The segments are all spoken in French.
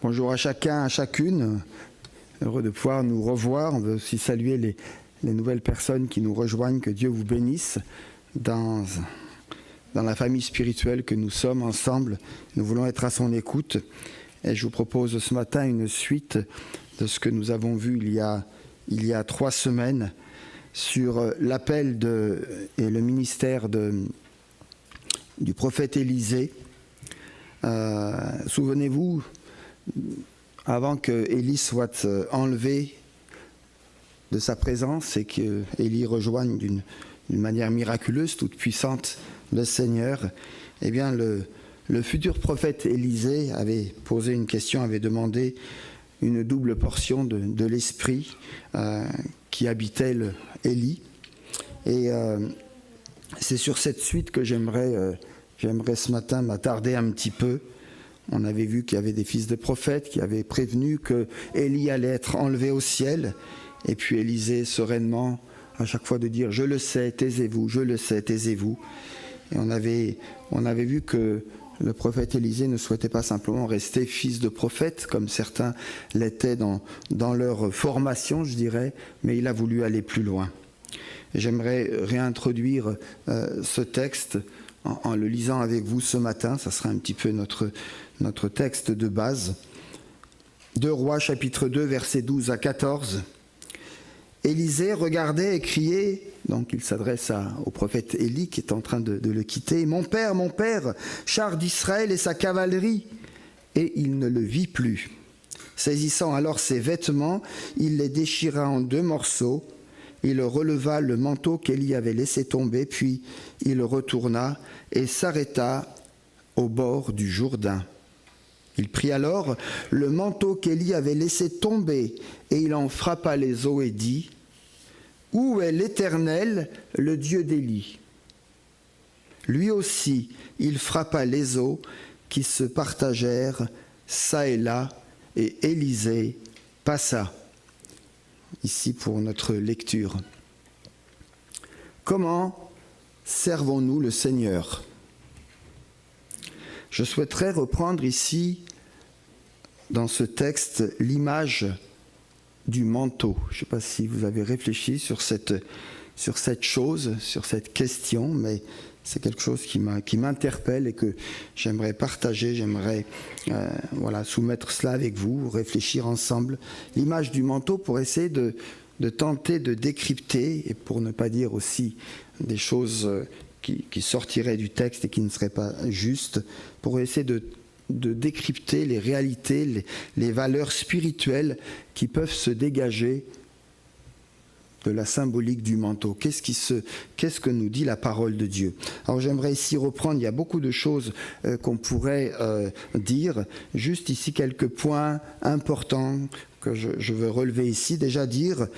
Bonjour à chacun, à chacune. Heureux de pouvoir nous revoir. On veut aussi saluer les nouvelles personnes qui nous rejoignent. Que Dieu vous bénisse dans la famille spirituelle que nous sommes ensemble. Nous voulons être à son écoute. Et je vous propose ce matin une suite de ce que nous avons vu il y a 3 semaines sur l'appel et le ministère du prophète Élisée. Souvenez-vous, avant que Élie soit enlevé de sa présence et qu'Élie rejoigne d'une manière miraculeuse, toute puissante, le Seigneur, eh bien le futur prophète Élisée avait posé une question, avait demandé une double portion de l'esprit qui habitait Élie. Et c'est sur cette suite que j'aimerais ce matin m'attarder un petit peu. On avait vu qu'il y avait des fils de prophètes qui avaient prévenu que Élie allait être enlevé au ciel. Et puis Élisée, sereinement, à chaque fois de dire « Je le sais, taisez-vous, je le sais, taisez-vous ». Et on avait vu que le prophète Élisée ne souhaitait pas simplement rester fils de prophète, comme certains l'étaient dans leur formation, je dirais, mais il a voulu aller plus loin. Et j'aimerais réintroduire ce texte en le lisant avec vous ce matin. Ça sera un petit peu notre texte de base. 2 Rois, chapitre 2, versets 12 à 14. Élisée regardait et criait, donc il s'adresse au prophète Élie qui est en train de le quitter. Mon père, char d'Israël et sa cavalerie. Et il ne le vit plus. Saisissant alors ses vêtements, il les déchira en 2 morceaux. Il releva le manteau qu'Élie avait laissé tomber, puis il retourna et s'arrêta au bord du Jourdain. Il prit alors le manteau qu'Élie avait laissé tomber et il en frappa les eaux et dit « Où est l'Éternel, le Dieu d'Élie ?» Lui aussi, il frappa les eaux qui se partagèrent çà et là, et Élisée passa. Ici pour notre lecture. Comment servons-nous le Seigneur ? Je souhaiterais reprendre ici, dans ce texte, l'image du manteau. Je ne sais pas si vous avez réfléchi sur cette chose, sur cette question, mais c'est quelque chose qui m'interpelle et que j'aimerais partager, j'aimerais soumettre cela avec vous, réfléchir ensemble. L'image du manteau pour essayer de tenter de décrypter, et pour ne pas dire aussi des choses qui sortiraient du texte et qui ne seraient pas justes, pour essayer de décrypter les réalités, les valeurs spirituelles qui peuvent se dégager de la symbolique du manteau. Qu'est-ce que nous dit la parole de Dieu ? Alors j'aimerais ici reprendre, il y a beaucoup de choses qu'on pourrait dire, juste ici quelques points importants que je veux relever ici. Déjà dire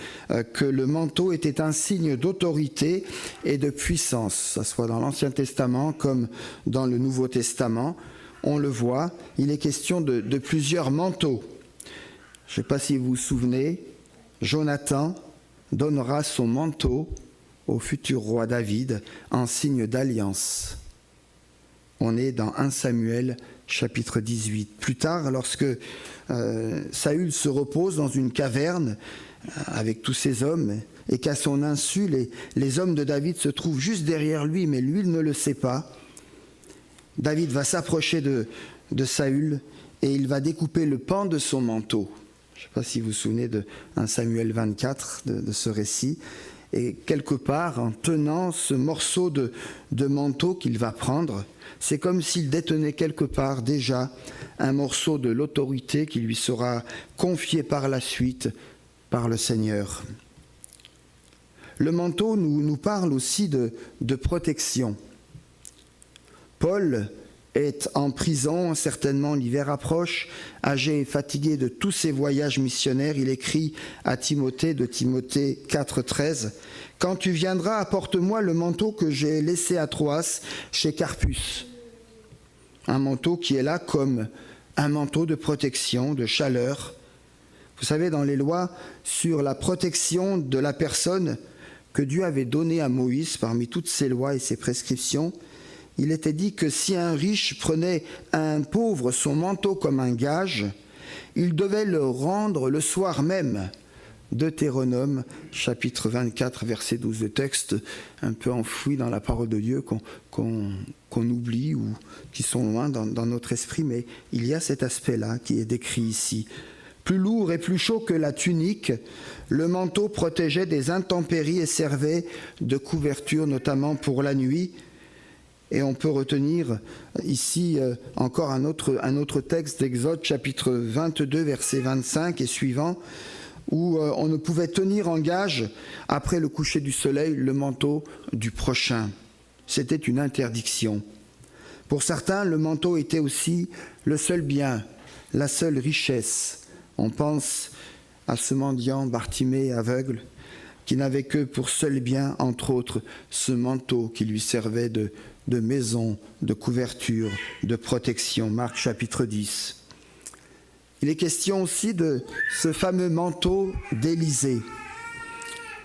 que le manteau était un signe d'autorité et de puissance, ça soit dans l'Ancien Testament comme dans le Nouveau Testament. On le voit, il est question de plusieurs manteaux. Je ne sais pas si vous vous souvenez, Jonathan donnera son manteau au futur roi David en signe d'alliance. On est dans 1 Samuel chapitre 18. Plus tard, lorsque Saül se repose dans une caverne avec tous ses hommes et qu'à son insu, les hommes de David se trouvent juste derrière lui, mais lui il ne le sait pas, David va s'approcher de Saül et il va découper le pan de son manteau. Je ne sais pas si vous vous souvenez de 1 Samuel 24, de ce récit. Et quelque part, en tenant ce morceau de manteau qu'il va prendre, c'est comme s'il détenait quelque part déjà un morceau de l'autorité qui lui sera confiée par la suite par le Seigneur. Le manteau nous parle aussi de protection. Paul est en prison, certainement l'hiver approche, âgé et fatigué de tous ses voyages missionnaires. Il écrit à Timothée, de Timothée 4,13 « Quand tu viendras, apporte-moi le manteau que j'ai laissé à Troas chez Carpus. » Un manteau qui est là comme un manteau de protection, de chaleur. Vous savez, dans les lois sur la protection de la personne que Dieu avait donnée à Moïse, parmi toutes ses lois et ses prescriptions, il était dit que si un riche prenait à un pauvre son manteau comme un gage, il devait le rendre le soir même. Deutéronome, chapitre 24, verset 12, de texte un peu enfoui dans la parole de Dieu qu'on oublie ou qui sont loin dans notre esprit, mais il y a cet aspect-là qui est décrit ici. Plus lourd et plus chaud que la tunique, le manteau protégeait des intempéries et servait de couverture, notamment pour la nuit. Et on peut retenir ici encore un autre texte d'Exode, chapitre 22, verset 25 et suivant, où on ne pouvait tenir en gage, après le coucher du soleil, le manteau du prochain. C'était une interdiction. Pour certains, le manteau était aussi le seul bien, la seule richesse. On pense à ce mendiant Bartimée aveugle, qui n'avait que pour seul bien, entre autres, ce manteau qui lui servait de maison, de couverture, de protection. Marc chapitre 10. Il est question aussi de ce fameux manteau d'Élisée.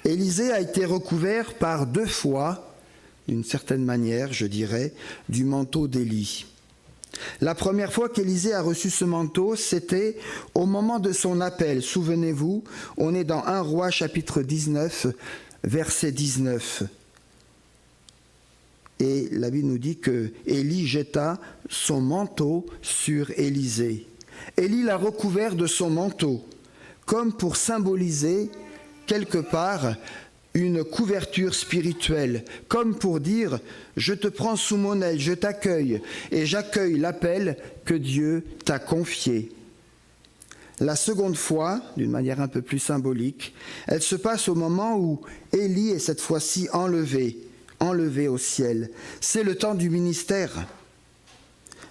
Élisée a été recouvert par 2 fois, d'une certaine manière, je dirais, du manteau d'Élie. La première fois qu'Élisée a reçu ce manteau, c'était au moment de son appel. Souvenez-vous, on est dans 1 Roi chapitre 19, verset 19. Et la Bible nous dit que Élie jeta son manteau sur Élisée. Élie l'a recouvert de son manteau, comme pour symboliser quelque part une couverture spirituelle, comme pour dire « je te prends sous mon aile, je t'accueille et j'accueille l'appel que Dieu t'a confié ». La seconde fois, d'une manière un peu plus symbolique, elle se passe au moment où Élie est cette fois-ci enlevé au ciel. C'est le temps du ministère.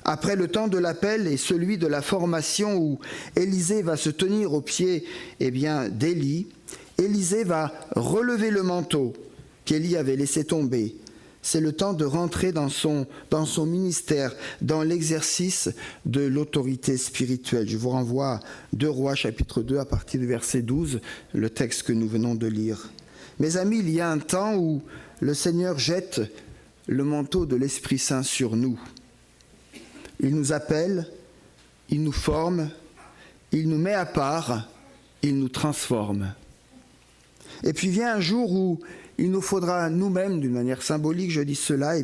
Après le temps de l'appel et celui de la formation où Élisée va se tenir aux pieds d'Élie, Élisée va relever le manteau qu'Élie avait laissé tomber. C'est le temps de rentrer dans son ministère, dans l'exercice de l'autorité spirituelle. Je vous renvoie à 2 Rois chapitre 2 à partir du verset 12, le texte que nous venons de lire. Mes amis, il y a un temps où le Seigneur jette le manteau de l'Esprit Saint sur nous. Il nous appelle, il nous forme, il nous met à part, il nous transforme. Et puis vient un jour où il nous faudra nous-mêmes, d'une manière symbolique, je dis cela,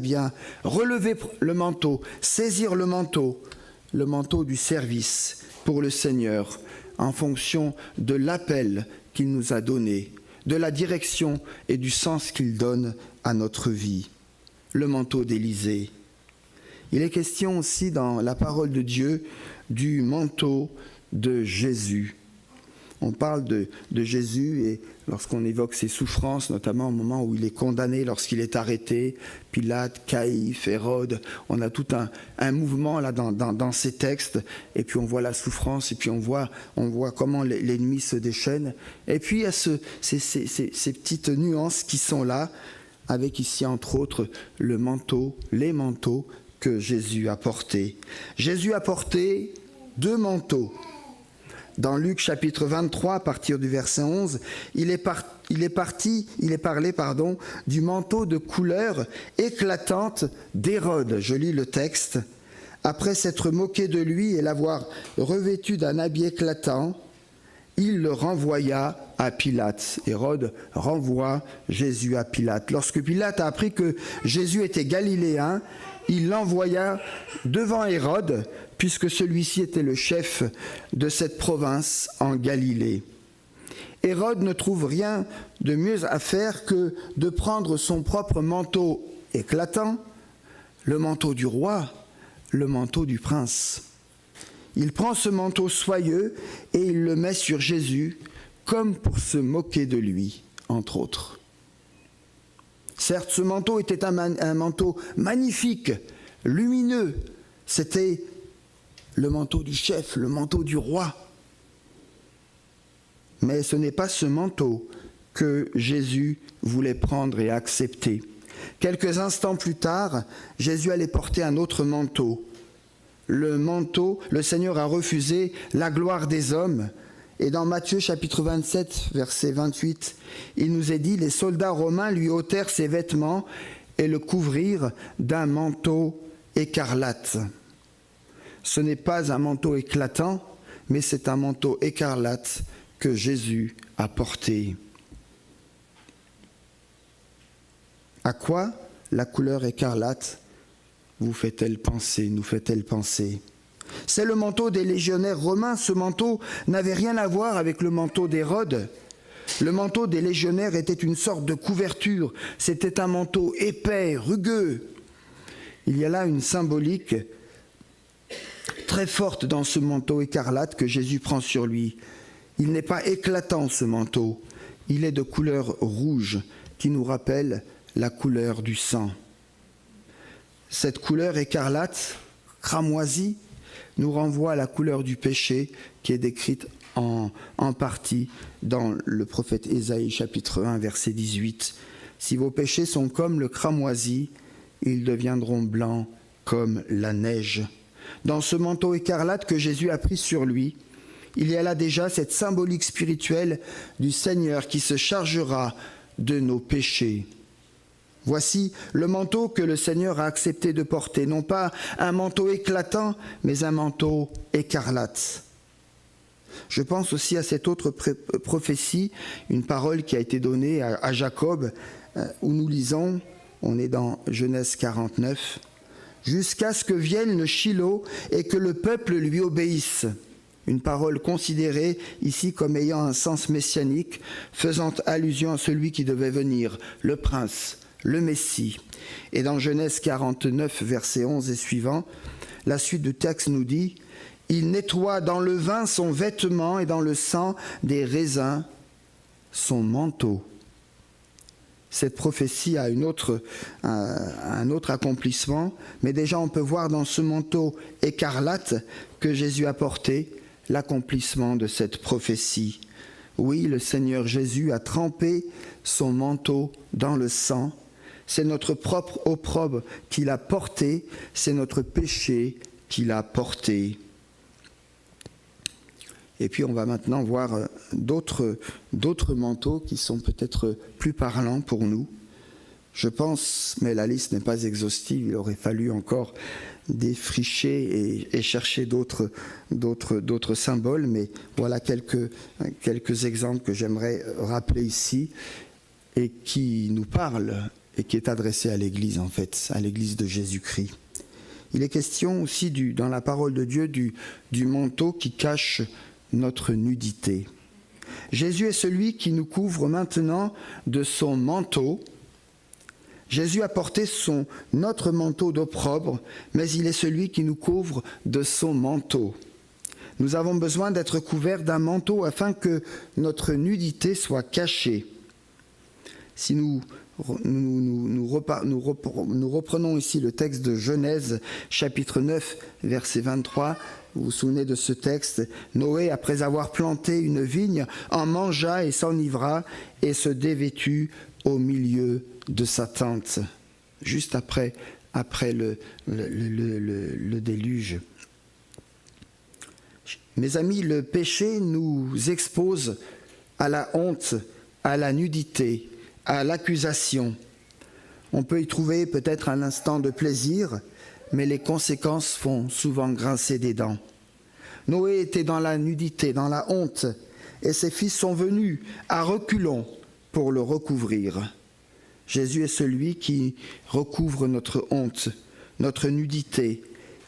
relever le manteau, saisir le manteau du service pour le Seigneur, en fonction de l'appel qu'il nous a donné, de la direction et du sens qu'il donne à notre vie. Le manteau d'Élisée. Il est question aussi dans la parole de Dieu du manteau de Jésus. On parle de Jésus et lorsqu'on évoque ses souffrances, notamment au moment où il est condamné, lorsqu'il est arrêté, Pilate, Caïphe, Hérode, on a tout un mouvement là dans ces textes, et puis on voit la souffrance, et puis on voit comment l'ennemi se déchaîne. Et puis il y a ces petites nuances qui sont là, avec ici entre autres les manteaux que Jésus a portés. Jésus a porté 2 manteaux. Dans Luc chapitre 23, à partir du verset 11, il est parlé du manteau de couleur éclatante d'Hérode. Je lis le texte. Après s'être moqué de lui et l'avoir revêtu d'un habit éclatant, il le renvoya à Pilate. Hérode renvoie Jésus à Pilate. Lorsque Pilate a appris que Jésus était galiléen, il l'envoya devant Hérode, puisque celui-ci était le chef de cette province en Galilée. Hérode ne trouve rien de mieux à faire que de prendre son propre manteau éclatant, le manteau du roi, le manteau du prince. Il prend ce manteau soyeux et il le met sur Jésus, comme pour se moquer de lui, entre autres. Certes, ce manteau était un manteau magnifique, lumineux. C'était le manteau du chef, le manteau du roi. Mais ce n'est pas ce manteau que Jésus voulait prendre et accepter. Quelques instants plus tard, Jésus allait porter un autre manteau. Le Seigneur a refusé la gloire des hommes. Et dans Matthieu chapitre 27, verset 28, il nous est dit, les soldats romains lui ôtèrent ses vêtements et le couvrirent d'un manteau écarlate. Ce n'est pas un manteau éclatant, mais c'est un manteau écarlate que Jésus a porté. À quoi la couleur écarlate vous fait-elle penser, nous fait-elle penser? C'est le manteau des légionnaires romains. Ce manteau n'avait rien à voir avec le manteau d'Hérode. Le manteau des légionnaires était une sorte de couverture. C'était un manteau épais, rugueux. Il y a là une symbolique très forte dans ce manteau écarlate que Jésus prend sur lui. Il n'est pas éclatant, ce manteau. Il est de couleur rouge qui nous rappelle la couleur du sang. Cette couleur écarlate, cramoisie, nous renvoie à la couleur du péché qui est décrite en partie dans le prophète Ésaïe chapitre 1 verset 18. Si vos péchés sont comme le cramoisi, ils deviendront blancs comme la neige. Dans ce manteau écarlate que Jésus a pris sur lui, il y a là déjà cette symbolique spirituelle du Seigneur qui se chargera de nos péchés. Voici le manteau que le Seigneur a accepté de porter, non pas un manteau éclatant, mais un manteau écarlate. Je pense aussi à cette autre prophétie, une parole qui a été donnée à Jacob, où nous lisons, on est dans Genèse 49, « Jusqu'à ce que vienne le Shilo et que le peuple lui obéisse ». Une parole considérée ici comme ayant un sens messianique, faisant allusion à celui qui devait venir, le prince, le Messie. Et dans Genèse 49, versets 11 et suivants, la suite du texte nous dit « Il nettoie dans le vin son vêtement et dans le sang des raisins son manteau ». Cette prophétie a un autre accomplissement, mais déjà on peut voir dans ce manteau écarlate que Jésus a porté l'accomplissement de cette prophétie. Oui, le Seigneur Jésus a trempé son manteau dans le sang. C'est notre propre opprobre qu'il a porté, c'est notre péché qu'il a porté. Et puis on va maintenant voir d'autres manteaux qui sont peut-être plus parlants pour nous. Je pense, mais la liste n'est pas exhaustive, il aurait fallu encore défricher et chercher d'autres symboles, mais voilà quelques exemples que j'aimerais rappeler ici et qui nous parlent et qui est adressé à l'Église en fait, à l'Église de Jésus-Christ. Il est question aussi dans la parole de Dieu du manteau qui cache notre nudité. Jésus est celui qui nous couvre maintenant de son manteau. Jésus a porté notre manteau d'opprobre, mais il est celui qui nous couvre de son manteau. Nous avons besoin d'être couverts d'un manteau afin que notre nudité soit cachée. Si nous reprenons ici le texte de Genèse, chapitre 9, verset 23, vous vous souvenez de ce texte, Noé, après avoir planté une vigne, en mangea et s'enivra et se dévêtut au milieu de sa tente, juste après le déluge. Mes amis, le péché nous expose à la honte, à la nudité, à l'accusation. On peut y trouver peut-être un instant de plaisir, mais les conséquences font souvent grincer des dents. Noé était dans la nudité, dans la honte, et ses fils sont venus à reculons pour le recouvrir. Jésus est celui qui recouvre notre honte, notre nudité.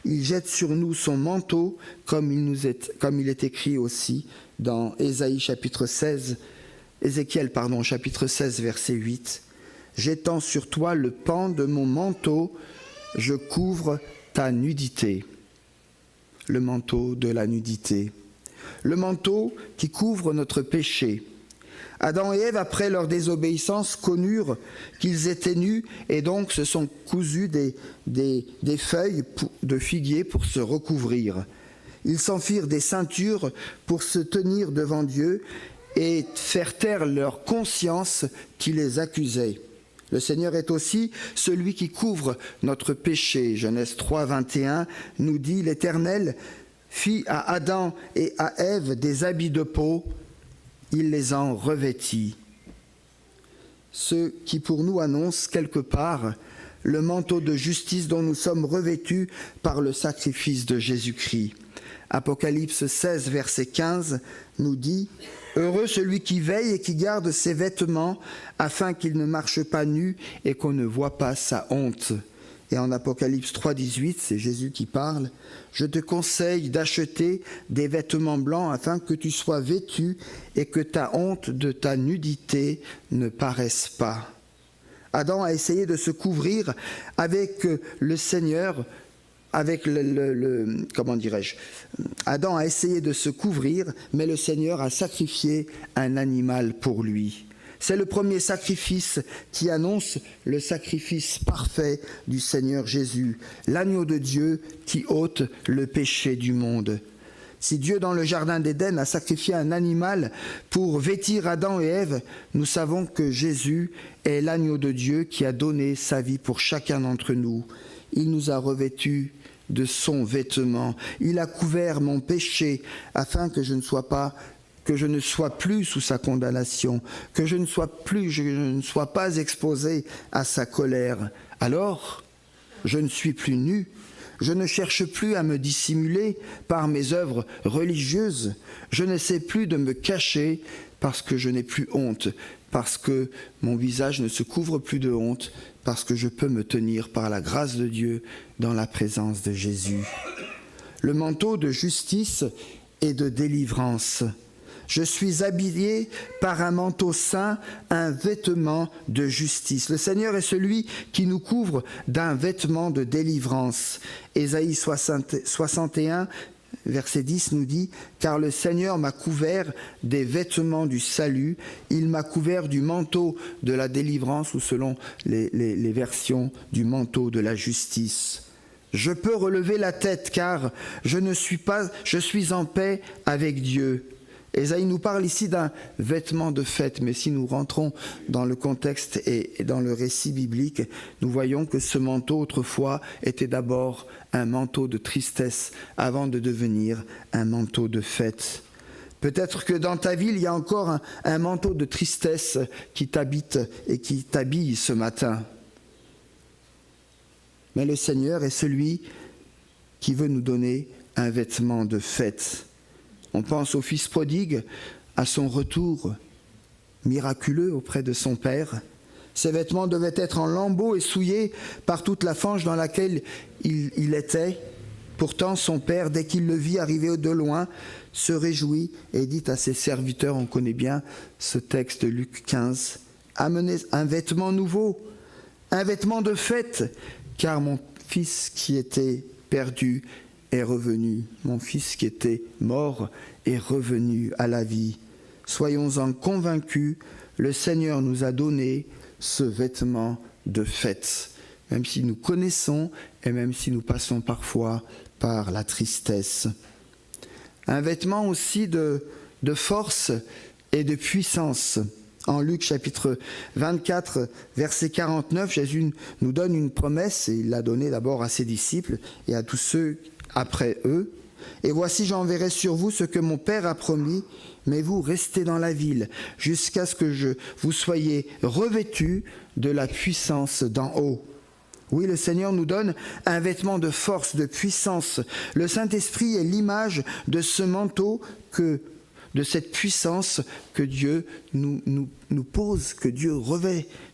Il jette sur nous son manteau, comme il est écrit aussi dans Ésaïe chapitre 16, Ézéchiel, chapitre 16, verset 8. « Jetant sur toi le pan de mon manteau, je couvre ta nudité. » Le manteau de la nudité. Le manteau qui couvre notre péché. Adam et Ève, après leur désobéissance, connurent qu'ils étaient nus et donc se sont cousus des feuilles de figuier pour se recouvrir. Ils s'en firent des ceintures pour se tenir devant Dieu et faire taire leur conscience qui les accusait. Le Seigneur est aussi celui qui couvre notre péché. Genèse 3, 21 nous dit « L'Éternel fit à Adam et à Ève des habits de peau, il les en revêtit. » Ce qui pour nous annonce quelque part le manteau de justice dont nous sommes revêtus par le sacrifice de Jésus-Christ. Apocalypse 16, verset 15, nous dit « Heureux celui qui veille et qui garde ses vêtements, afin qu'il ne marche pas nu et qu'on ne voit pas sa honte. » Et en Apocalypse 3, 18, c'est Jésus qui parle, « Je te conseille d'acheter des vêtements blancs afin que tu sois vêtu et que ta honte de ta nudité ne paraisse pas. » Adam a essayé de se couvrir avec le Seigneur, comment dirais-je, Adam a essayé de se couvrir, mais le Seigneur a sacrifié un animal pour lui. C'est le premier sacrifice qui annonce le sacrifice parfait du Seigneur Jésus, l'agneau de Dieu qui ôte le péché du monde. Si Dieu, dans le jardin d'Éden, a sacrifié un animal pour vêtir Adam et Ève, nous savons que Jésus est l'agneau de Dieu qui a donné sa vie pour chacun d'entre nous. Il nous a revêtus de son vêtement. Il a couvert mon péché afin que je ne sois plus sous sa condamnation, que je ne sois pas exposé à sa colère. Alors, je ne suis plus nu. Je ne cherche plus à me dissimuler par mes œuvres religieuses. Je n'essaie plus de me cacher parce que je n'ai plus honte, parce que mon visage ne se couvre plus de honte, parce que je peux me tenir par la grâce de Dieu dans la présence de Jésus. Le manteau de justice et de délivrance. Je suis habillé par un manteau saint, un vêtement de justice. Le Seigneur est celui qui nous couvre d'un vêtement de délivrance. Ésaïe 61, verset 10 nous dit « Car le Seigneur m'a couvert des vêtements du salut, il m'a couvert du manteau de la délivrance » ou selon les versions du manteau de la justice. Je peux relever la tête car je suis en paix avec Dieu. Ésaïe nous parle ici d'un vêtement de fête, mais si nous rentrons dans le contexte et dans le récit biblique, nous voyons que ce manteau autrefois était d'abord un manteau de tristesse avant de devenir un manteau de fête. Peut-être que dans ta vie, il y a encore un manteau de tristesse qui t'habite et qui t'habille ce matin. Mais le Seigneur est celui qui veut nous donner un vêtement de fête. On pense au fils prodigue, à son retour miraculeux auprès de son père. Ses vêtements devaient être en lambeaux et souillés par toute la fange dans laquelle il était. Pourtant, son père, dès qu'il le vit arriver de loin, se réjouit et dit à ses serviteurs, on connaît bien ce texte de Luc 15, « Amenez un vêtement nouveau, un vêtement de fête, car mon fils qui était perdu est revenu. Mon fils qui était mort est revenu à la vie. Soyons-en convaincus, le Seigneur nous a donné ce vêtement de fête, même si nous connaissons et même si nous passons parfois par la tristesse. Un vêtement aussi de force et de puissance. En Luc chapitre 24, verset 49, Jésus nous donne une promesse, et il l'a donnée d'abord à ses disciples et à tous ceux après eux. « Et voici, j'enverrai sur vous ce que mon Père a promis, mais vous restez dans la ville, jusqu'à ce que vous soyez revêtus de la puissance d'en haut. » Oui, le Seigneur nous donne un vêtement de force, de puissance. Le Saint-Esprit est l'image de ce manteau, de cette puissance que Dieu nous pose, que Dieu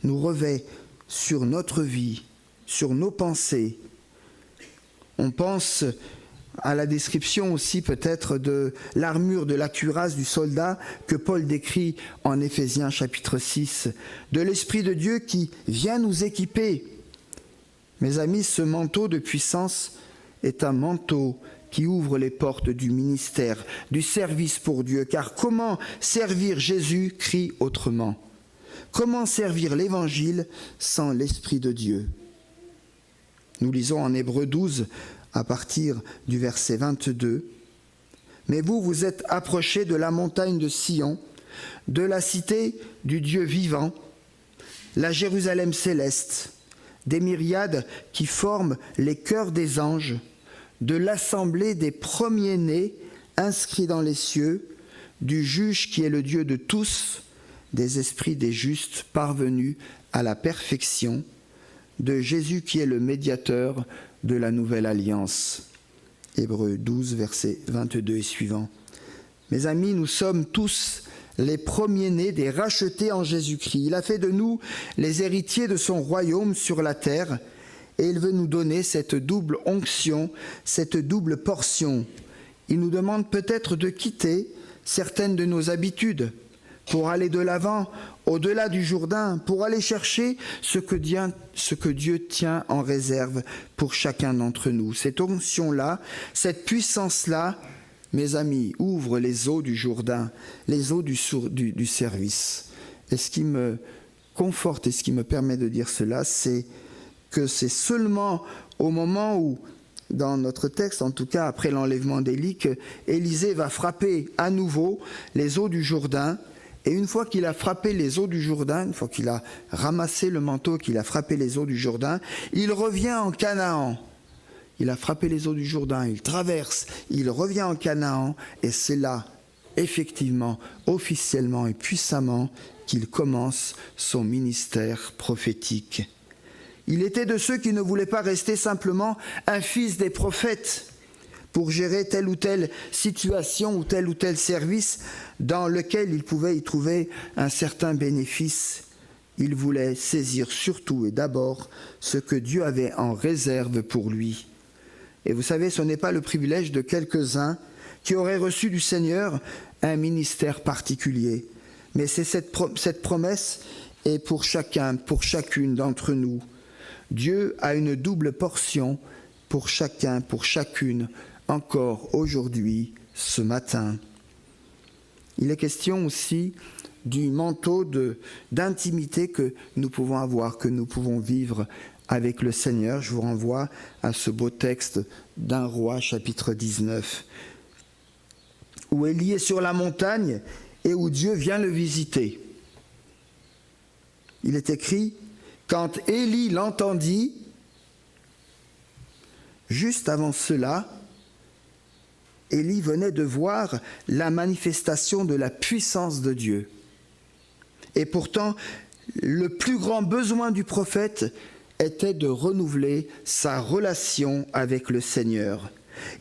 nous revêt sur notre vie, sur nos pensées. On pense à la description aussi peut-être de l'armure de la cuirasse du soldat que Paul décrit en Éphésiens chapitre 6, de l'Esprit de Dieu qui vient nous équiper. Mes amis, ce manteau de puissance est un manteau qui ouvre les portes du ministère, du service pour Dieu. Car comment servir Jésus-Christ autrement? Comment servir l'Évangile sans l'Esprit de Dieu? Nous lisons en Hébreux 12, à partir du verset 22. « Mais vous, vous êtes approchés de la montagne de Sion, de la cité du Dieu vivant, la Jérusalem céleste, des myriades qui forment les chœurs des anges, de l'assemblée des premiers-nés inscrits dans les cieux, du juge qui est le Dieu de tous, des esprits des justes parvenus à la perfection, de Jésus qui est le médiateur de la nouvelle alliance. Hébreux 12, versets 22 et suivants. Mes amis, nous sommes tous les premiers-nés des rachetés en Jésus-Christ. Il a fait de nous les héritiers de son royaume sur la terre et il veut nous donner cette double onction, cette double portion. Il nous demande peut-être de quitter certaines de nos habitudes pour aller de l'avant, au-delà du Jourdain, pour aller chercher ce que Dieu tient en réserve pour chacun d'entre nous. Cette onction-là, cette puissance-là, mes amis, ouvre les eaux du Jourdain, les eaux du service. Et ce qui me conforte et ce qui me permet de dire cela, c'est que c'est seulement au moment où, dans notre texte, en tout cas après l'enlèvement d'Élie, qu'Élisée va frapper à nouveau les eaux du Jourdain. Et une fois qu'il a frappé les eaux du Jourdain, une fois qu'il a ramassé le manteau, qu'il a frappé les eaux du Jourdain, il revient en Canaan. Il a frappé les eaux du Jourdain, il traverse, il revient en Canaan, et c'est là, effectivement, officiellement et puissamment, qu'il commence son ministère prophétique. Il était de ceux qui ne voulaient pas rester simplement un fils des prophètes pour gérer telle ou telle situation ou tel service dans lequel il pouvait y trouver un certain bénéfice. Il voulait saisir surtout et d'abord ce que Dieu avait en réserve pour lui. Et vous savez, ce n'est pas le privilège de quelques-uns qui auraient reçu du Seigneur un ministère particulier, mais c'est cette promesse est pour chacun, pour chacune d'entre nous. Dieu a une double portion pour chacun, pour chacune, encore aujourd'hui, ce matin. Il est question aussi du manteau d'intimité que nous pouvons avoir, que nous pouvons vivre avec le Seigneur. Je vous renvoie à ce beau texte d'un Roi, chapitre 19, où Élie est sur la montagne et où Dieu vient le visiter. Il est écrit: quand Élie l'entendit, juste avant cela, Élie venait de voir la manifestation de la puissance de Dieu. Et pourtant, le plus grand besoin du prophète était de renouveler sa relation avec le Seigneur.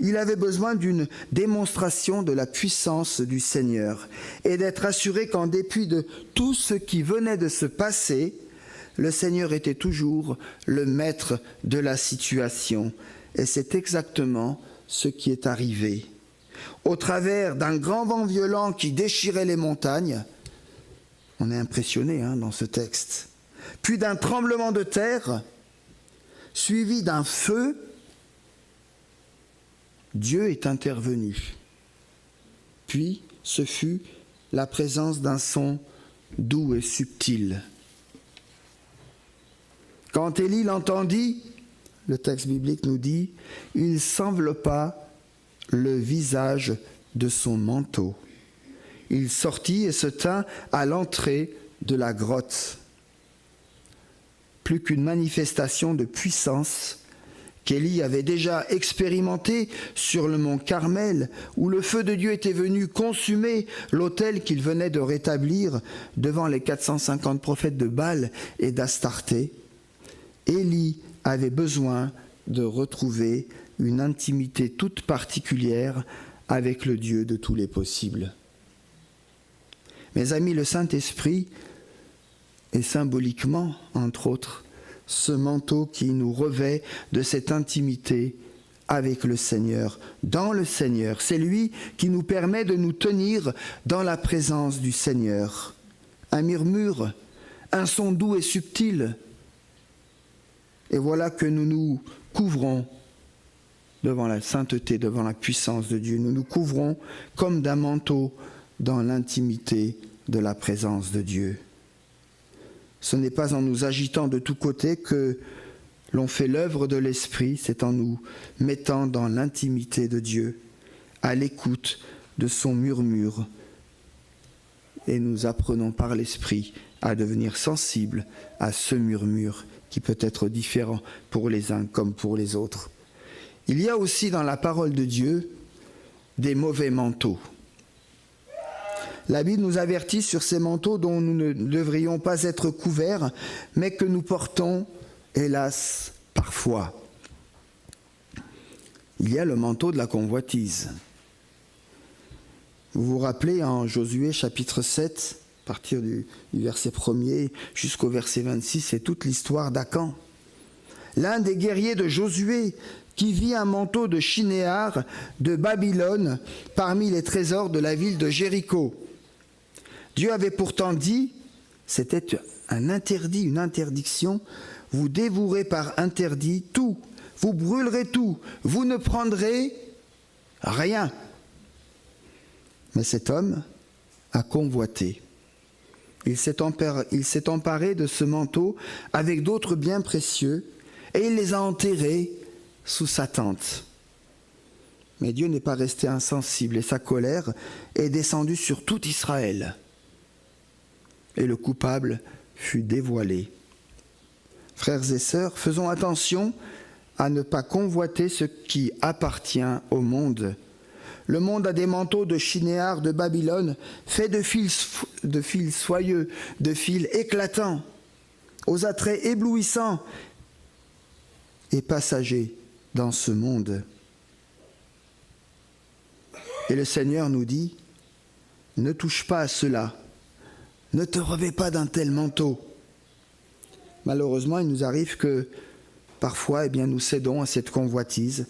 Il avait besoin d'une démonstration de la puissance du Seigneur et d'être assuré qu'en dépit de tout ce qui venait de se passer, le Seigneur était toujours le maître de la situation. Et c'est exactement ce qui est arrivé. Au travers d'un grand vent violent qui déchirait les montagnes, on est impressionné dans ce texte, puis d'un tremblement de terre, suivi d'un feu, Dieu est intervenu. Puis, ce fut la présence d'un son doux et subtil. Quand Élie l'entendit, le texte biblique nous dit, il s'enveloppa le visage de son manteau. Il sortit et se tint à l'entrée de la grotte. Plus qu'une manifestation de puissance qu'Élie avait déjà expérimentée sur le mont Carmel, où le feu de Dieu était venu consumer l'autel qu'il venait de rétablir devant les 450 prophètes de Baal et d'Astarté, Élie avait besoin de retrouver une intimité toute particulière avec le Dieu de tous les possibles. Mes amis, le Saint-Esprit est symboliquement, entre autres, ce manteau qui nous revêt de cette intimité avec le Seigneur, dans le Seigneur. C'est lui qui nous permet de nous tenir dans la présence du Seigneur. Un murmure, un son doux et subtil. Et voilà que nous nous couvrons devant la sainteté, devant la puissance de Dieu. Nous nous couvrons comme d'un manteau dans l'intimité de la présence de Dieu. Ce n'est pas en nous agitant de tous côtés que l'on fait l'œuvre de l'Esprit, c'est en nous mettant dans l'intimité de Dieu, à l'écoute de son murmure. Et nous apprenons par l'Esprit à devenir sensibles à ce murmure qui peut être différent pour les uns comme pour les autres. Il y a aussi dans la parole de Dieu des mauvais manteaux. La Bible nous avertit sur ces manteaux dont nous ne devrions pas être couverts, mais que nous portons, hélas, parfois. il y a le manteau de la convoitise. Vous vous rappelez en Josué chapitre 7, à partir du verset 1er jusqu'au verset 26, c'est toute l'histoire d'Akan. L'un des guerriers de Josué qui vit un manteau de Shinéar de Babylone parmi les trésors de la ville de Jéricho. Dieu avait pourtant dit, c'était un interdit, une interdiction, vous dévouerez par interdit tout, vous brûlerez tout, vous ne prendrez rien. Mais cet homme a convoité. Il s'est emparé de ce manteau avec d'autres biens précieux et il les a enterrés sous sa tente. Mais Dieu n'est pas resté insensible et sa colère est descendue sur tout Israël. Et le coupable fut dévoilé. Frères et sœurs, faisons attention à ne pas convoiter ce qui appartient au monde. Le monde a des manteaux de Shinéar de Babylone, faits de fils soyeux, de fils éclatants, aux attraits éblouissants et passagers dans ce monde. Et le Seigneur nous dit, ne touche pas à cela, ne te revêt pas d'un tel manteau. Malheureusement, il nous arrive que parfois, nous cédons à cette convoitise,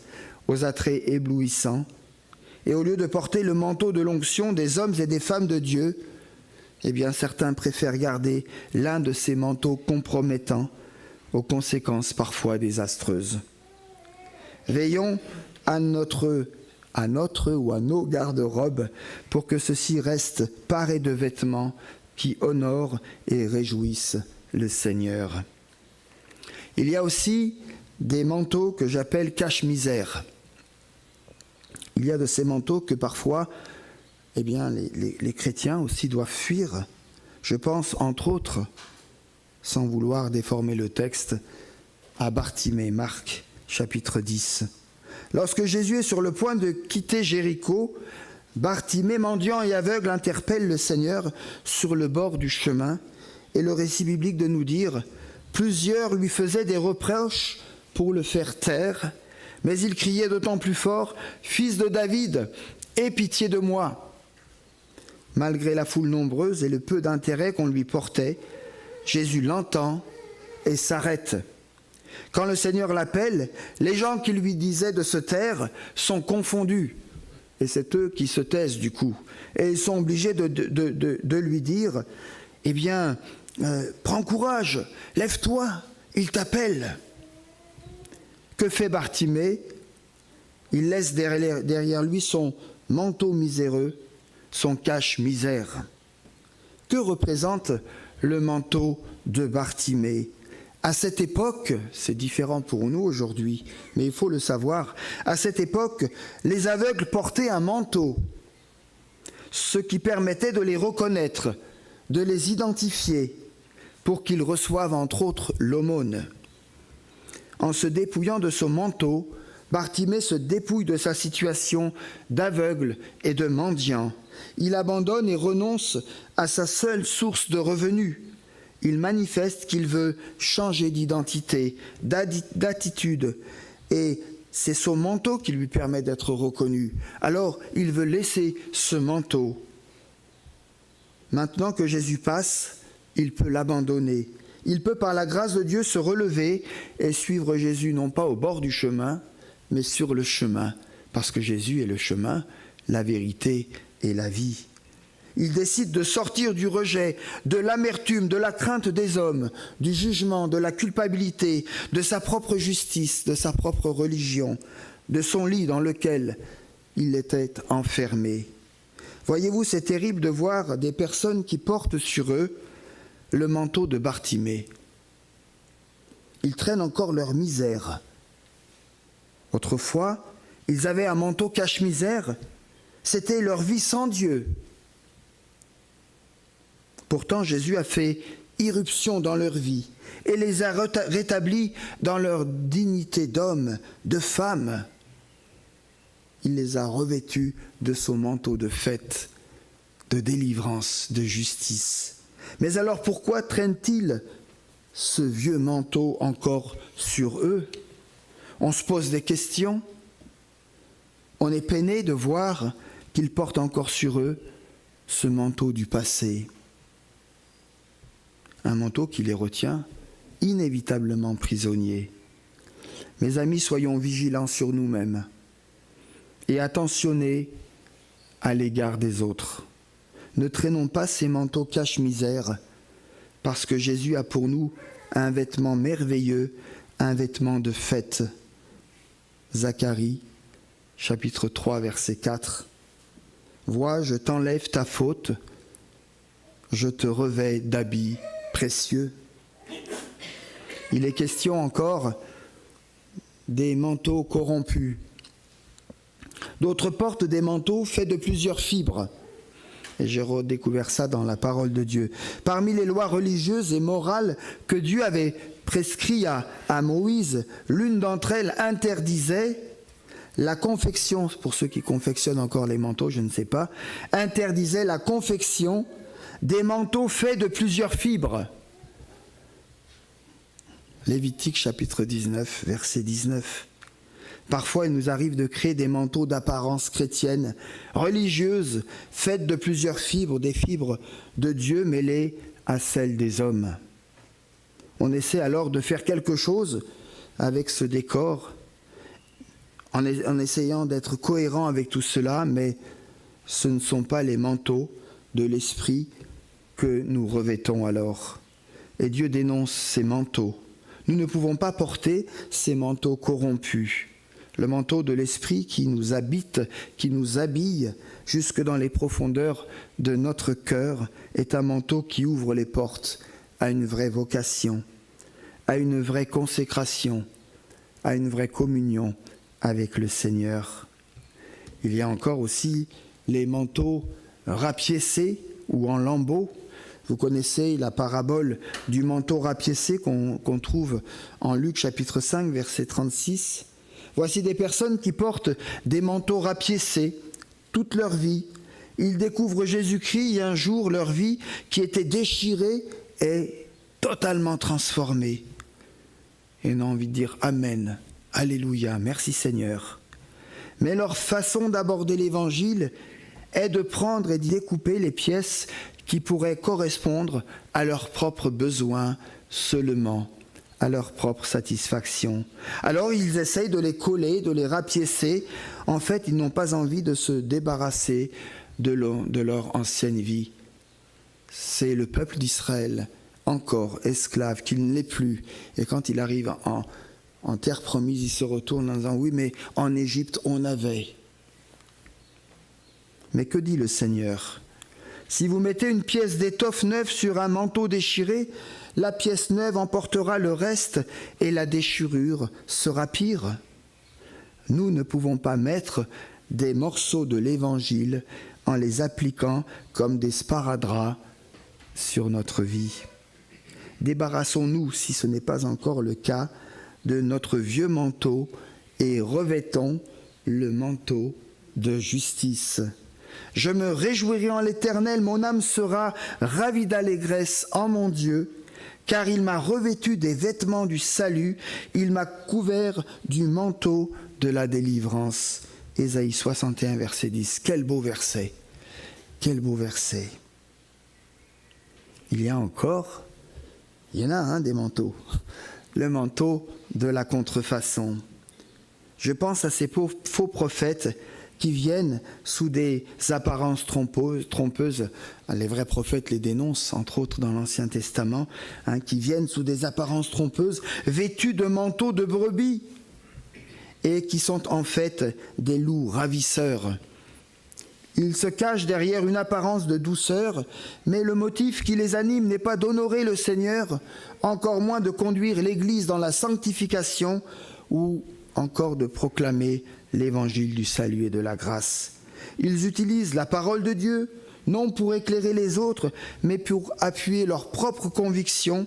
aux attraits éblouissants, et au lieu de porter le manteau de l'onction des hommes et des femmes de Dieu, certains préfèrent garder l'un de ces manteaux compromettants, aux conséquences parfois désastreuses. Veillons à notre ou à nos garde-robes pour que ceux-ci restent parés de vêtements qui honorent et réjouissent le Seigneur. Il y a aussi des manteaux que j'appelle cache-misère. Il y a de ces manteaux que parfois, les chrétiens aussi doivent fuir. Je pense, entre autres, sans vouloir déformer le texte, à Bartimée, Marc, chapitre 10. Lorsque Jésus est sur le point de quitter Jéricho, Bartimée, mendiant et aveugle, interpelle le Seigneur sur le bord du chemin. Et le récit biblique de nous dire, plusieurs lui faisaient des reproches pour le faire taire, mais il criait d'autant plus fort, « Fils de David, aie pitié de moi !» Malgré la foule nombreuse et le peu d'intérêt qu'on lui portait, Jésus l'entend et s'arrête. Quand le Seigneur l'appelle, les gens qui lui disaient de se taire sont confondus. Et c'est eux qui se taisent du coup. Et ils sont obligés de lui dire, prends courage, lève-toi, il t'appelle. Que fait Bartimée ? Il laisse derrière lui son manteau miséreux, son cache-misère. Que représente le manteau de Bartimée ? À cette époque, c'est différent pour nous aujourd'hui, mais il faut le savoir, à cette époque, les aveugles portaient un manteau, ce qui permettait de les reconnaître, de les identifier, pour qu'ils reçoivent entre autres l'aumône. En se dépouillant de son manteau, Bartimée se dépouille de sa situation d'aveugle et de mendiant. Il abandonne et renonce à sa seule source de revenus. Il manifeste qu'il veut changer d'identité, d'attitude, et c'est son manteau qui lui permet d'être reconnu. Alors, il veut laisser ce manteau. Maintenant que Jésus passe, il peut l'abandonner. Il peut, par la grâce de Dieu, se relever et suivre Jésus, non pas au bord du chemin, mais sur le chemin, parce que Jésus est le chemin, la vérité et la vie. Il décide de sortir du rejet, de l'amertume, de la crainte des hommes, du jugement, de la culpabilité, de sa propre justice, de sa propre religion, de son lit dans lequel il était enfermé. Voyez-vous, c'est terrible de voir des personnes qui portent sur eux le manteau de Bartimée. Ils traînent encore leur misère. Autrefois, ils avaient un manteau cache-misère, c'était leur vie sans Dieu. Pourtant, Jésus a fait irruption dans leur vie et les a rétablis dans leur dignité d'homme, de femme. Il les a revêtus de son manteau de fête, de délivrance, de justice. Mais alors pourquoi traînent-ils ce vieux manteau encore sur eux ? On se pose des questions. On est peiné de voir qu'ils portent encore sur eux ce manteau du passé. Un manteau qui les retient inévitablement prisonniers. Mes amis, soyons vigilants sur nous-mêmes et attentionnés à l'égard des autres. Ne traînons pas ces manteaux cache-misère, parce que Jésus a pour nous un vêtement merveilleux, un vêtement de fête. Zacharie, chapitre 3, verset 4. Vois, je t'enlève ta faute, je te revêts d'habits précieux. Il est question encore des manteaux corrompus. D'autres portent des manteaux faits de plusieurs fibres. Et j'ai redécouvert ça dans la parole de Dieu. Parmi les lois religieuses et morales que Dieu avait prescrites à Moïse, l'une d'entre elles interdisait la confection, pour ceux qui confectionnent encore les manteaux, je ne sais pas, interdisait la confection des manteaux faits de plusieurs fibres. Lévitique chapitre 19, verset 19. Parfois, il nous arrive de créer des manteaux d'apparence chrétienne, religieuse, faits de plusieurs fibres, des fibres de Dieu mêlées à celles des hommes. On essaie alors de faire quelque chose avec ce décor, en essayant d'être cohérent avec tout cela, mais ce ne sont pas les manteaux de l'esprit que nous revêtons alors. Et Dieu dénonce ces manteaux. Nous ne pouvons pas porter ces manteaux corrompus. Le manteau de l'esprit qui nous habite, qui nous habille jusque dans les profondeurs de notre cœur est un manteau qui ouvre les portes à une vraie vocation, à une vraie consécration, à une vraie communion avec le Seigneur. Il y a encore aussi les manteaux rapiécés ou en lambeaux. Vous connaissez la parabole du manteau rapiécé qu'on trouve en Luc chapitre 5, verset 36. Voici des personnes qui portent des manteaux rapiécés toute leur vie. Ils découvrent Jésus-Christ et un jour leur vie qui était déchirée est totalement transformée. Et on a envie de dire Amen, Alléluia, merci Seigneur. Mais leur façon d'aborder l'évangile est de prendre et d'y découper les pièces qui pourraient correspondre à leurs propres besoins seulement, à leur propre satisfaction. Alors ils essayent de les coller, de les rapiécer. En fait, ils n'ont pas envie de se débarrasser de leur ancienne vie. C'est le peuple d'Israël, encore esclave, qu'il ne l'est plus. Et quand il arrive en terre promise, il se retourne en disant « Oui, mais en Égypte, on avait. » Mais que dit le Seigneur ? Si vous mettez une pièce d'étoffe neuve sur un manteau déchiré, la pièce neuve emportera le reste et la déchirure sera pire. Nous ne pouvons pas mettre des morceaux de l'Évangile en les appliquant comme des sparadraps sur notre vie. Débarrassons-nous, si ce n'est pas encore le cas, de notre vieux manteau et revêtons le manteau de justice. Je me réjouirai en l'Éternel, mon âme sera ravie d'allégresse en mon Dieu, car il m'a revêtu des vêtements du salut, il m'a couvert du manteau de la délivrance. Ésaïe 61, verset 10. Quel beau verset! Quel beau verset! Il y en a des manteaux. Le manteau de la contrefaçon. Je pense à ces faux prophètes qui viennent sous des apparences trompeuses. Les vrais prophètes les dénoncent, entre autres dans l'Ancien Testament, qui viennent sous des apparences trompeuses, vêtus de manteaux de brebis, et qui sont en fait des loups ravisseurs. Ils se cachent derrière une apparence de douceur, mais le motif qui les anime n'est pas d'honorer le Seigneur, encore moins de conduire l'Église dans la sanctification ou encore de proclamer l'évangile du salut et de la grâce. Ils utilisent la parole de Dieu, non pour éclairer les autres, mais pour appuyer leurs propres convictions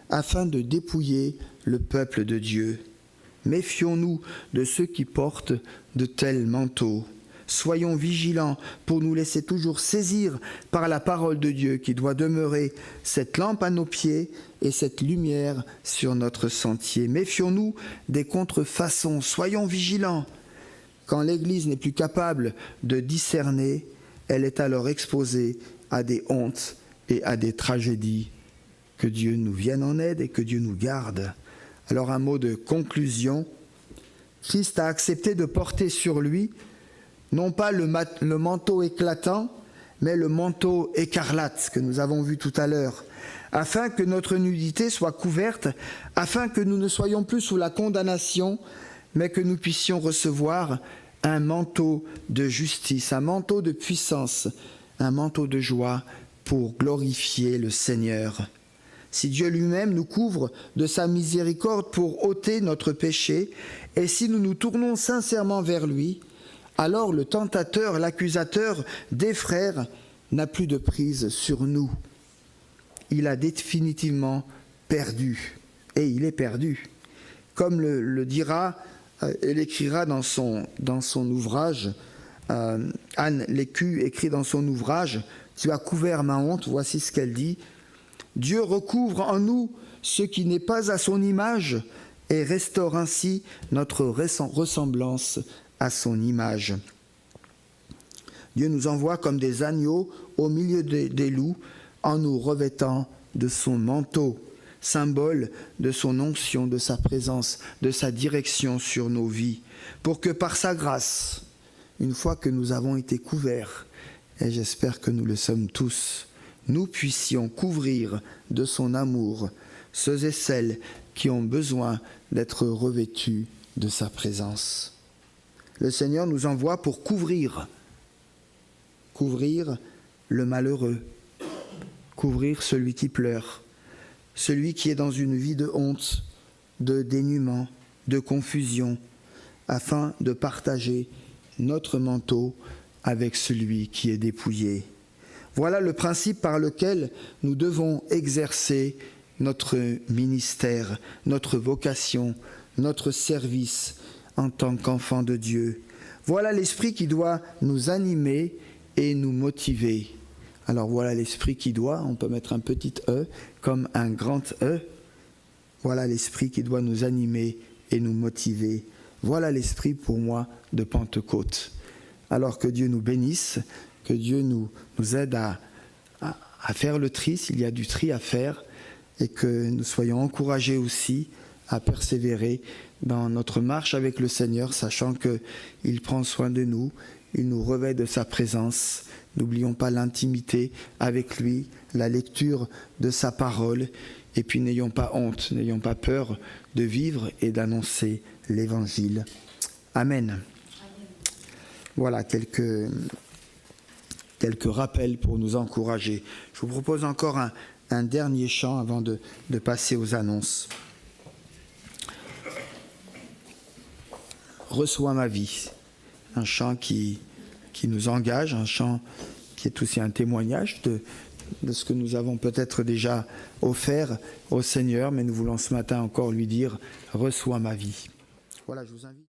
afin de dépouiller le peuple de Dieu. Méfions-nous de ceux qui portent de tels manteaux. Soyons vigilants pour nous laisser toujours saisir par la parole de Dieu qui doit demeurer cette lampe à nos pieds et cette lumière sur notre sentier. Méfions-nous des contrefaçons, soyons vigilants. quand l'Église n'est plus capable de discerner, elle est alors exposée à des hontes et à des tragédies. Que Dieu nous vienne en aide et que Dieu nous garde. Alors un mot de conclusion. Christ a accepté de porter sur lui non pas le manteau éclatant, mais le manteau écarlate que nous avons vu tout à l'heure, afin que notre nudité soit couverte, afin que nous ne soyons plus sous la condamnation, mais que nous puissions recevoir un manteau de justice, un manteau de puissance, un manteau de joie pour glorifier le Seigneur. Si Dieu lui-même nous couvre de sa miséricorde pour ôter notre péché, et si nous nous tournons sincèrement vers lui, alors le tentateur, l'accusateur des frères n'a plus de prise sur nous. Il a définitivement perdu, et il est perdu. Comme le dira et l'écrira dans son ouvrage, Anne Lécu écrit dans son ouvrage « Tu as couvert ma honte », voici ce qu'elle dit. « Dieu recouvre en nous ce qui n'est pas à son image et restaure ainsi notre ressemblance à son image. » Dieu nous envoie comme des agneaux au milieu des loups en nous revêtant de son manteau, symbole de son onction, de sa présence, de sa direction sur nos vies, pour que par sa grâce, une fois que nous avons été couverts, et j'espère que nous le sommes tous, nous puissions couvrir de son amour ceux et celles qui ont besoin d'être revêtus de sa présence. Le Seigneur nous envoie pour couvrir le malheureux, couvrir celui qui pleure, celui qui est dans une vie de honte, de dénuement, de confusion, afin de partager notre manteau avec celui qui est dépouillé. Voilà le principe par lequel nous devons exercer notre ministère, notre vocation, notre service en tant qu'enfants de Dieu. Voilà l'esprit qui doit nous animer et nous motiver. Alors voilà l'esprit qui doit, on peut mettre un petit E comme un grand E. Voilà l'esprit qui doit nous animer et nous motiver. Voilà l'esprit pour moi de Pentecôte. Alors que Dieu nous bénisse, que Dieu nous aide à faire le tri, s'il y a du tri à faire, et que nous soyons encouragés aussi à persévérer dans notre marche avec le Seigneur, sachant qu'il prend soin de nous, il nous revêt de sa présence. N'oublions pas l'intimité avec lui, la lecture de sa parole, et puis n'ayons pas honte, n'ayons pas peur de vivre et d'annoncer l'Évangile. Amen. Voilà quelques rappels pour nous encourager. Je vous propose encore un dernier chant avant de passer aux annonces. Reçois ma vie, un chant qui nous engage, un chant qui est aussi un témoignage de ce que nous avons peut-être déjà offert au Seigneur, mais nous voulons ce matin encore lui dire « Reçois ma vie ». Voilà, je vous invite.